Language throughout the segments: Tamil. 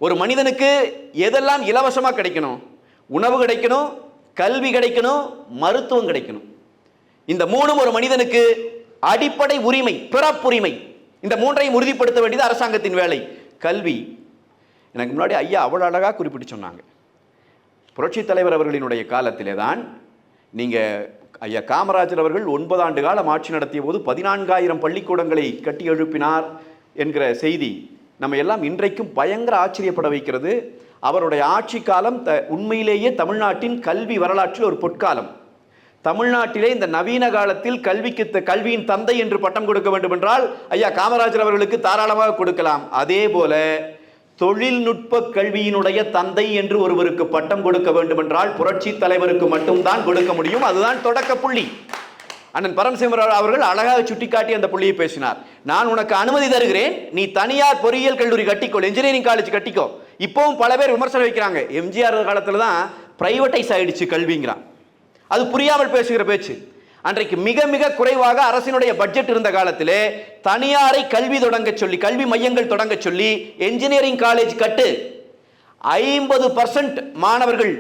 ஒரு மனிதனுக்கு எதெல்லாம் இலவசமாக கிடைக்கணும்? உணவு கிடைக்கணும், கல்வி கிடைக்கணும், மருத்துவம் கிடைக்கணும். இந்த மூணும் ஒரு மனிதனுக்கு அடிப்படை உரிமை, பிறப்புரிமை. இந்த மூன்றையும் உறுதிப்படுத்த வேண்டியது அரசாங்கத்தின் வேலை. கல்வி, எனக்கு முன்னாடி ஐயா அவ்வளோ அழகாக குறிப்பிட்டு சொன்னாங்க. புரட்சி தலைவர் அவர்களினுடைய காலத்திலே தான் நீங்கள் ஐயா காமராஜர் அவர்கள் 9 ஆண்டு காலம் ஆட்சி நடத்திய போது 14,000 பள்ளிக்கூடங்களை கட்டி எழுப்பினார் என்கிற செய்தி நம்ம எல்லாம் இன்றைக்கும் பயங்கர ஆச்சரியப்பட வைக்கிறது. அவருடைய ஆட்சி காலம் உண்மையிலேயே தமிழ்நாட்டின் கல்வி வரலாற்றில் ஒரு பொற்காலம். தமிழ்நாட்டிலே இந்த நவீன காலத்தில் கல்வியின் தந்தை என்று பட்டம் கொடுக்க வேண்டும் என்றால் ஐயா காமராஜர் அவர்களுக்கு தாராளமாக கொடுக்கலாம். அதே போல தொழில்நுட்ப கல்வியினுடைய தந்தை என்று ஒருவருக்கு பட்டம் கொடுக்க வேண்டும் என்றால் புரட்சி தலைவருக்கு மட்டும்தான் கொடுக்க முடியும். அதுதான் தொடக்க புள்ளி. அண்ணன் பரமசிவம் அவர்கள் அழகாக சுட்டிக்காட்டி அந்த புள்ளியை பேசினார். நான் உனக்கு அனுமதி தருகிறேன், நீ தனியார் பொறியியல் கல்லூரி கட்டிக்கோ, இன்ஜினியரிங் காலேஜ் கட்டிக்கோ. இப்பவும் பல பேர் விமர்சனம் வைக்கிறாங்க, எம்ஜிஆர் காலத்துல தான் பிரைவேட்டைஸ் ஆயிடுச்சு கல்விங்கிறான். அது புரியாமல் பேசுகிற பேச்சு. அன்றைக்கு மிக மிக குறைவாக அரசினுடைய பட்ஜெட் இருந்த காலத்திலே தனியாரை கல்வி தொடங்க சொல்லி, கல்வி மையங்கள் தொடங்க சொல்லி, என்ஜினியரிங் காலேஜ் கட்டு, 50% மாணவர்கள்,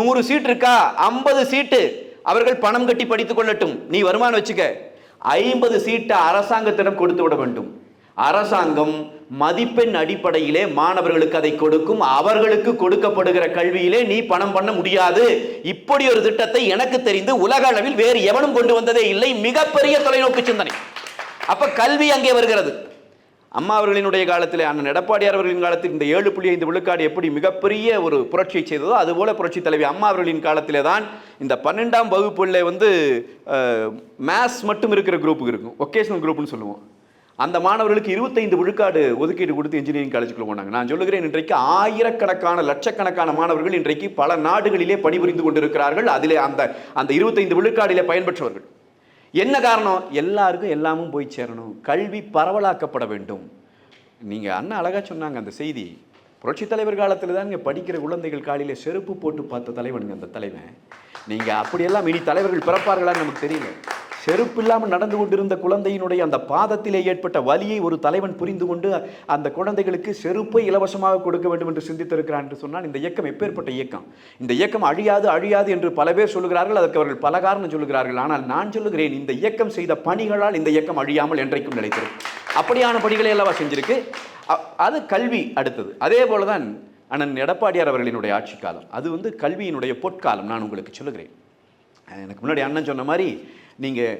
100 சீட் இருக்கா 50 சீட்டு அவர்கள் பணம் கட்டி படித்துக் கொள்ளட்டும், நீ வருமானம் வச்சுக்க, 50 சீட்டை அரசாங்கத்திடம் கொடுத்து விட வேண்டும். அரசாங்கம் மதிப்பெண் அடிப்படையிலே மாணவர்களுக்கு அதை கொடுக்கும். அவர்களுக்கு கொடுக்கப்படுகிற கல்வியிலே நீ பணம் பண்ண முடியாது. இப்படி ஒரு திட்டத்தை எனக்கு தெரிந்து உலக அளவில் வேறு எவனும் கொண்டு வந்ததே இல்லை. மிகப்பெரிய தொலைநோக்கு சிந்தனை. அப்ப கல்வி அங்கே வருகிறது. அம்மா அவர்களினுடைய காலத்திலே, அண்ணன் எடப்பாடியார் அவர்களின் காலத்தில் இந்த 7.5 விழுக்காடு எப்படி மிகப்பெரிய ஒரு புரட்சியை செய்ததோ அதுபோல புரட்சி தலைவி அம்மா அவர்களின் காலத்திலே தான் இந்த 12ஆம் வகுப்புல மேத்ஸ் மட்டும் இருக்கிற குரூப் இருக்கும், ஒகேஷனல் குரூப்னு சொல்லுவோம். அந்த மாணவர்களுக்கு 25 விழுக்காடு ஒதுக்கீடு கொடுத்து இன்ஜினியரிங் காலேஜுக்குள்ள போனாங்க. நான் சொல்லுகிறேன், இன்றைக்கு ஆயிரக்கணக்கான லட்சக்கணக்கான மாணவர்கள் இன்றைக்கு பல நாடுகளிலே பணிபுரிந்து கொண்டிருக்கிறார்கள். அதிலே அந்த 25 விழுக்காடிலே பயன்பெற்றவர்கள். என்ன காரணம்? எல்லாருக்கும் எல்லாமும் போய் சேரணும், கல்வி பரவலாக்கப்பட வேண்டும். நீங்க அண்ணா அழகா சொன்னாங்க அந்த செய்தி. புரட்சி தலைவர் காலத்தில் தான் இங்கே படிக்கிற குழந்தைகள் காலையில செருப்பு போட்டு பார்த்த தலைவனுங்க அந்த தலைவன். நீங்க அப்படியெல்லாம் இனி தலைவர்கள் பிறப்பார்களான்னு நமக்கு தெரியல. செருப்பு இல்லாமல் நடந்து கொண்டிருந்த குழந்தையினுடைய அந்த பாதத்திலே ஏற்பட்ட வலியை ஒரு தலைவன் புரிந்து கொண்டு அந்த குழந்தைகளுக்கு செருப்பை இலவசமாக கொடுக்க வேண்டும் என்று சிந்தித்திருக்கிறான் என்று சொன்னால் இந்த இயக்கம் எப்பேற்பட்ட இயக்கம்? இந்த இயக்கம் அழியாது என்று பல பேர் சொல்லுகிறார்கள். அதற்கு அவர்கள் பல காரணம் சொல்லுகிறார்கள். ஆனால் நான் சொல்லுகிறேன், இந்த இயக்கம் செய்த பணிகளால் இந்த இயக்கம் அழியாமல் என்றைக்கும் நிலைத்திருக்கும். அப்படியான பணிகளை எல்லாம் செஞ்சிருக்கு. அது கல்வி அடுத்தது. அதே போலதான் அண்ணன் எடப்பாடியார் அவர்களினுடைய ஆட்சி காலம், அது கல்வியினுடைய பொற்காலம். நான் உங்களுக்கு சொல்லுகிறேன், எனக்கு முன்னாடி அண்ணன் சொன்ன மாதிரி நீங்கள்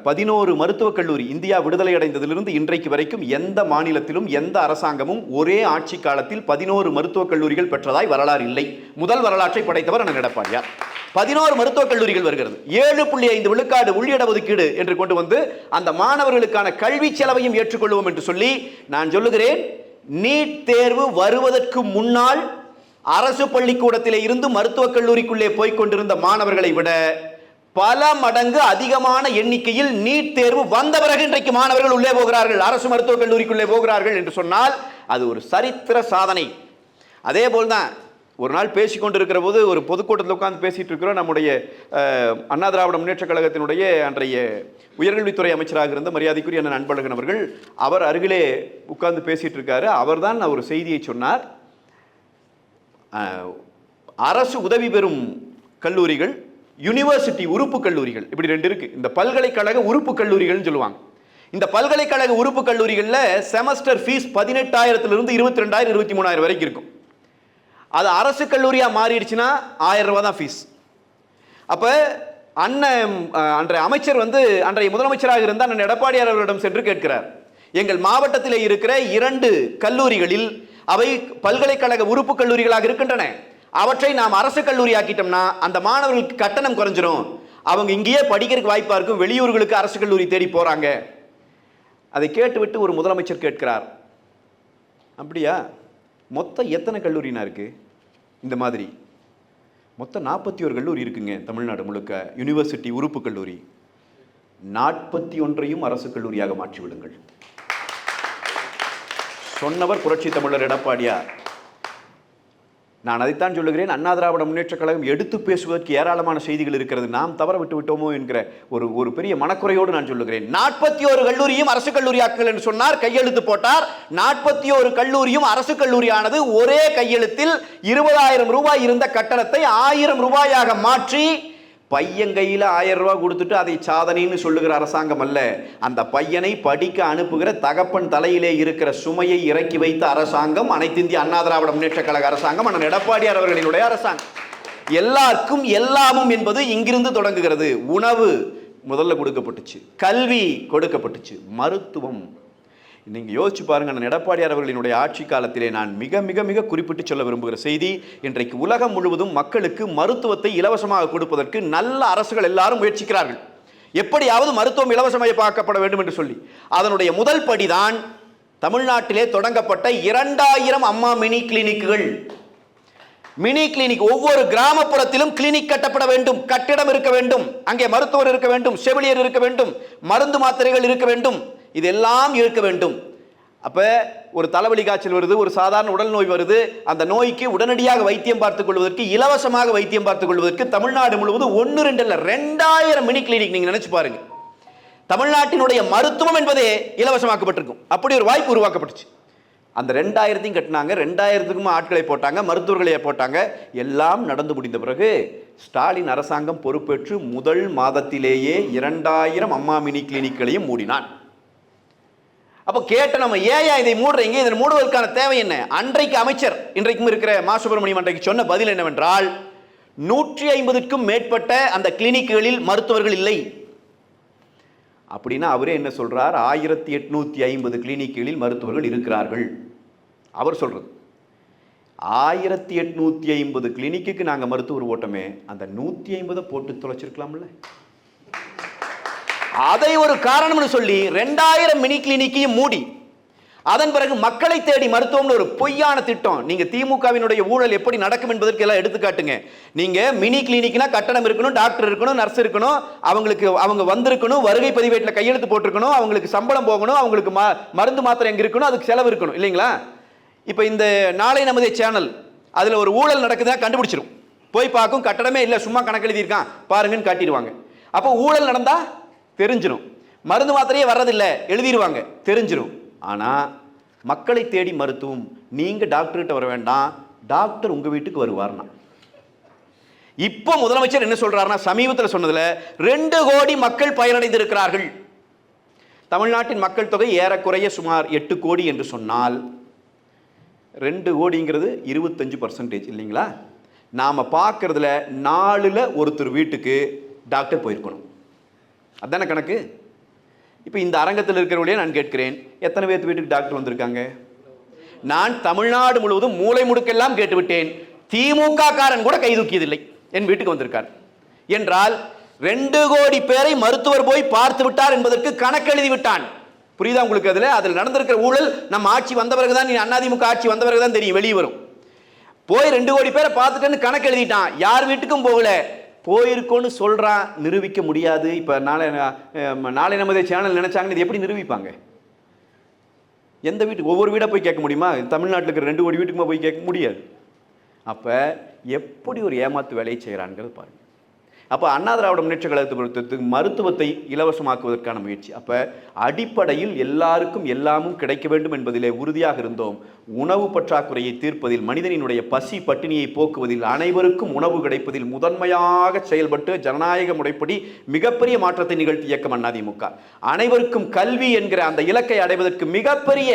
11 மருத்துவக் கல்லூரி இந்தியா விடுதலை அடைந்ததிலிருந்து இன்றைக்கு வரைக்கும் எந்த மாநிலத்திலும் எந்த அரசாங்கமும் ஒரே ஆட்சி காலத்தில் 11 மருத்துவக் கல்லூரிகள் பெற்றதாய் வரலாறு இல்லை. முதல் வரலாற்றை படைத்தவர் அண்ணன் எடப்பாடியார். 11 மருத்துவக் கல்லூரிகள் வருகிறது. 7.5 விழுக்காடு உள்ளிட ஒதுக்கீடு என்று கொண்டு வந்து அந்த மாணவர்களுக்கான கல்வி செலவையும் ஏற்றுக்கொள்வோம் என்று சொல்லி நான் சொல்லுகிறேன், நீட் தேர்வு வருவதற்கு முன்னால் அரசு பள்ளிக்கூடத்திலே இருந்து மருத்துவக் கல்லூரிக்குள்ளே போய்கொண்டிருந்த மாணவர்களை விட பல மடங்கு அதிகமான எண்ணிக்கையில் நீட் தேர்வு வந்த பிறகு இன்றைக்கு மாணவர்கள் உள்ளே போகிறார்கள், அரசு மருத்துவக் கல்லூரிக்குள்ளே போகிறார்கள் என்று சொன்னால் அது ஒரு சரித்திர சாதனை. அதே போல்தான் ஒரு நாள் பேசிக்கொண்டிருக்கிற போது ஒரு பொதுக்கூட்டத்தில் உட்கார்ந்து பேசிட்டு இருக்கிறோம். நம்முடைய அண்ணா திராவிட முன்னேற்ற கழகத்தினுடைய அன்றைய உயர்கல்வித்துறை அமைச்சராக இருந்த மரியாதைக்குரிய அண்ணன் அன்பழகன் அவர்கள் அவர் அருகிலே உட்கார்ந்து பேசிட்டு இருக்காரு. அவர் தான் ஒரு செய்தியை சொன்னார். அரசு உதவி பெறும் கல்லூரிகள், யூனிவர்சிட்டி உறுப்பு கல்லூரிகள், இப்படி 2 இருக்கு. இந்த பல்கலைக்கழக உறுப்பு கல்லூரிகள் சொல்லுவாங்க. இந்த பல்கலைக்கழக உறுப்பு கல்லூரிகளில் செமஸ்டர் ஃபீஸ் 18,000 22,000 23,000 வரைக்கும் இருக்கும். அது அரசு கல்லூரியா மாறிடுச்சுன்னா 1000 ரூபாய் தான் ஃபீஸ். அப்ப அன்றைய அமைச்சர் அன்றைய முதலமைச்சராக இருந்த அண்ணன் எடப்பாடியார் அவர்களிடம் சென்று கேட்கிறார், எங்கள் மாவட்டத்தில் இருக்கிற 2 கல்லூரிகளில் அவை பல்கலைக்கழக உறுப்பு கல்லூரிகளாக இருக்கின்றன, அவற்றை நாம் அரசு கல்லூரி ஆக்கிட்டோம்னா அந்த மாணவர்களுக்கு கட்டணம் குறைஞ்சிரும், அவங்க இங்கேயே படிக்கிறதுக்கு வாய்ப்பா இருக்கும், வெளியூர்களுக்கு அரசு கல்லூரி தேடி போறாங்க. அதை கேட்டுவிட்டு ஒரு முதலமைச்சர் கேட்கிறார், அப்படியா மொத்தம் எத்தனை கல்லூரினா இருக்கு? இந்த மாதிரி மொத்தம் 41 கல்லூரி இருக்குங்க தமிழ்நாடு முழுக்க, யூனிவர்சிட்டி உறுப்பு கல்லூரி. 41ஐயும் அரசு கல்லூரியாக மாற்றிவிடுங்கள். சொன்னவர் புரட்சி தமிழர் எடப்பாடியார். நான் அதைத்தான் சொல்லுகிறேன். அண்ணா திராவிட முன்னேற்றக் கழகம் எடுத்து பேசுவதற்கு ஏராளமான செய்திகள் இருக்கிறது. நாம் தவற விட்டு விட்டோமோ என்கிற ஒரு பெரிய மனக்குறையோடு நான் சொல்லுகிறேன். 41 கல்லூரியும் அரசு கல்லூரி ஆக்குங்கள் என்று சொன்னார், கையெழுத்து போட்டார். 41 கல்லூரியும் அரசு கல்லூரியானது ஒரே கையெழுத்தில் 20,000 ரூபாய் இருந்த கட்டணத்தை 1000 ரூபாயாக மாற்றி பையன் கையில் 1000 ரூபாய் கொடுத்துட்டு அதை சாதனைன்னு சொல்லுகிற அரசாங்கம் அல்ல. அந்த பையனை படிக்க அனுப்புகிற தகப்பன் தலையிலே இருக்கிற சுமையை இறக்கி வைத்த அரசாங்கம் அனைத்து இந்திய அண்ணா திராவிட முன்னேற்றக் கழக அரசாங்கம், அண்ணன் எடப்பாடியார் அவர்களினுடைய அரசாங்கம். எல்லாருக்கும் எல்லாமும் என்பது இங்கிருந்து தொடங்குகிறது. உணவு முதல்ல கொடுக்கப்பட்டுச்சு, கல்வி கொடுக்கப்பட்டுச்சு, மருத்துவம். நீங்க யோசிச்சு பாருங்க, அண்ணன் எடப்பாடியார் அவர்களினுடைய ஆட்சி காலத்திலே நான் மிக மிக மிக குறிப்பிட்டு சொல்ல விரும்புகிற செய்தி, இன்றைக்கு உலகம் முழுவதும் மக்களுக்கு மருத்துவத்தை இலவசமாக கொடுப்பதற்கு நல்ல அரசுகள் எல்லாரும் முயற்சிக்கிறார்கள். எப்படியாவது மருத்துவம் இலவசமயமாக்கப்பட வேண்டும் என்று சொல்லி அதனுடைய முதல் படிதான் தமிழ்நாட்டிலே தொடங்கப்பட்ட 2000 அம்மா மினி கிளினிக்குகள். மினி கிளினிக், ஒவ்வொரு கிராமப்புறத்திலும் கிளினிக் கட்டப்பட வேண்டும், கட்டிடம் இருக்க வேண்டும், அங்கே மருத்துவர் இருக்க வேண்டும், செவிலியர் இருக்க வேண்டும், மருந்து மாத்திரைகள் இருக்க வேண்டும், இதெல்லாம் இருக்க வேண்டும். அப்ப ஒரு தலைவலி காய்ச்சல் வருது, ஒரு சாதாரண உடல் நோய் வருது, அந்த நோய்க்கு உடனடியாக வைத்தியம் பார்த்துக் கொள்வதற்கு, இலவசமாக வைத்தியம் பார்த்துக் கொள்வதற்கு தமிழ்நாடு முழுவதும் 1 2 இல்ல 2000 மினி கிளினிக். நீங்க நினைச்சு பாருங்க, தமிழ்நாட்டினுடைய மருத்துவம் என்பதே இலவசமாக்கப்பட்டிருக்கும். அப்படி ஒரு வாய்ப்பு உருவாக்கப்பட்டுச்சு. அந்த 2000 கட்டினாங்க, 2000க்கும் ஆட்களை போட்டாங்க, மருத்துவர்களை போட்டாங்க. எல்லாம் நடந்து முடிந்த பிறகு ஸ்டாலின் அரசாங்கம் பொறுப்பேற்று முதல் மாதத்திலேயே 2000 அம்மா மினி கிளினிக்களையும் மூடினான். அப்போ கேட்ட நம்ம, ஏன் இதை மூடுறீங்க, இதை மூடுவதற்கான தேவை என்ன? அன்றைக்கு அமைச்சர், இன்றைக்கும் இருக்கிற மா சுப்பிரமணியம் அன்றைக்கு சொன்ன பதில் என்னவென்றால், 150க்கும் மேற்பட்ட அந்த கிளினிக்குகளில் மருத்துவர்கள் இல்லை. அப்படின்னா அவரே என்ன சொல்றார்? 1850 கிளினிக்குகளில் மருத்துவர்கள் இருக்கிறார்கள். அவர் சொல்றது 1850 கிளினிக்கு நாங்கள் மருத்துவர் ஓட்டமே, அந்த 150 போட்டு தொலைச்சிருக்கலாம்ல. அதை ஒரு காரணம்னு சொல்லி 2000 மினி கிளினிக்கையும் மூடி, அதன் பிறகு மக்களை தேடி மருத்துவம்னு ஒரு பொய்யான திட்டம். நீங்க திமுகவினுடைய ஊழல் எப்படி நடக்கும் என்பதற்கு எல்லாம் எடுத்துக்காட்டுங்க. நீங்க மினி கிளினிக்னா கட்டணம் இருக்கணும், டாக்டர் இருக்கணும், நர்ஸ் இருக்கணும், அவங்க வந்திருக்கணும், வருகை பதிவேட்டில் கையெழுத்து போட்டிருக்கணும், அவங்களுக்கு சம்பளம் போகணும், அவங்களுக்கு மருந்து மாத்திரை எங்க இருக்கணும், அதுக்கு செலவு இருக்கணும் இல்லைங்களா? இப்போ இந்த நாளை நமதே சேனல் அதுல ஒரு ஊழல் நடக்குதா கண்டுபிடிச்சிரும், போய் பார்க்கும், கட்டணமே இல்லை, சும்மா கணக்கு எழுதியிருக்கான் பாருங்கன்னு காட்டிடுவாங்க. அப்போ ஊழல் நடந்தா தெரிஞ்சிடும், மருந்து மாத்திரையே வர்றதில்லை எழுதிடுவாங்க, தெரிஞ்சிடும். ஆனால் மக்களை தேடி மருத்துவம், நீங்கள் டாக்டர்கிட்ட வர வேண்டாம், டாக்டர் உங்கள் வீட்டுக்கு வருவார்னா. இப்போ முதலமைச்சர் என்ன சொல்றாருன்னா, சமீபத்தில் சொன்னதில் 2 கோடி மக்கள் பயனடைந்திருக்கிறார்கள். தமிழ்நாட்டின் மக்கள் தொகை ஏறக்குறைய சுமார் 8 கோடி என்று சொன்னால் 2 கோடிங்கிறது 25% இல்லைங்களா? நாம் பார்க்கறதுல 4ல் ஒருத்தர் வீட்டுக்கு டாக்டர் போயிருக்கணும், அதான கணக்கு. இப்போ இந்த அரங்கத்தில் இருக்கிறவர்களே நான் கேட்கிறேன், எத்தனை பேர் வீட்டுக்கு டாக்டர் வந்திருக்காங்க? நான் தமிழ்நாடு முழுவதும் மூளை முடுக்கெல்லாம் கேட்டுவிட்டேன், திமுக காரன் கூட கை தூக்கியதில்லை என் வீட்டுக்கு வந்திருக்கார் என்றால் 2 கோடி பேரை மருத்துவர் போய் பார்த்து விட்டார் என்பதற்கு கணக்கு எழுதி விட்டான். புரியுதா உங்களுக்கு? அதில் நடந்திருக்கிற ஊழல் நம்ம ஆட்சி வந்த பிறகுதான், நீ அதிமுக ஆட்சி வந்த பிறகுதான் தெரியும், வெளியே வரும். போய் 2 கோடி பேரை பார்த்துட்டேன்னு கணக்கு எழுதிட்டான், யார் வீட்டுக்கும் போகல, போயிருக்கோன்னு சொல்றான், நிரூபிக்க முடியாது. இப்போ நாளை நமதே சேனல் நினைச்சாங்கன்னு இது எப்படி நிரூபிப்பாங்க? எந்த வீட்டுக்கு, ஒவ்வொரு வீடாக போய் கேட்க முடியுமா? தமிழ்நாட்டில் இருக்கிற 2 கோடி வீட்டுக்குமா போய் கேட்க முடியாது. அப்போ எப்படி ஒரு ஏமாத்து வேலையை செய்கிறான்ங்கிறது பாருங்க. அப்போ அண்ணா திராவிட முன்னேற்ற கழகத்தை மருத்துவத்தை இலவசமாக்குவதற்கான முயற்சி. அப்போ அடிப்படையில் எல்லாருக்கும் எல்லாமும் கிடைக்க வேண்டும் என்பதிலே உறுதியாக இருந்தோம். உணவு பற்றாக்குறையை தீர்ப்பதில், மனிதனினுடைய பசி பட்டினியை போக்குவதில், அனைவருக்கும் உணவு கிடைப்பதில் முதன்மையாக செயல்பட்டு ஜனநாயக முறைப்படி மிகப்பெரிய மாற்றத்தை நிகழ்த்தி இயக்கம் அதிமுக. அனைவருக்கும் கல்வி என்கிற அந்த இலக்கை அடைவதற்கு மிகப்பெரிய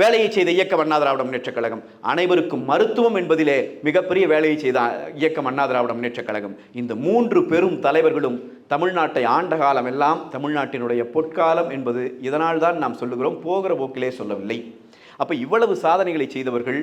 வேலையை செய்த இயக்கம் அண்ணா திராவிட முன்னேற்ற கழகம். அனைவருக்கும் மருத்துவம் என்பதிலே மிகப்பெரிய வேலையை செய்த இயக்கம் அண்ணா திராவிட முன்னேற்ற கழகம். இந்த 3 பெரும் தலைவர்களும் தமிழ்நாட்டை ஆண்ட காலம் எல்லாம் தமிழ்நாட்டினுடைய பொற்காலம் என்பது இதனால் தான் நாம் சொல்லுகிறோம், போகிற போக்கிலே சொல்லவில்லை. அப்போ இவ்வளவு சாதனைகளை செய்தவர்கள்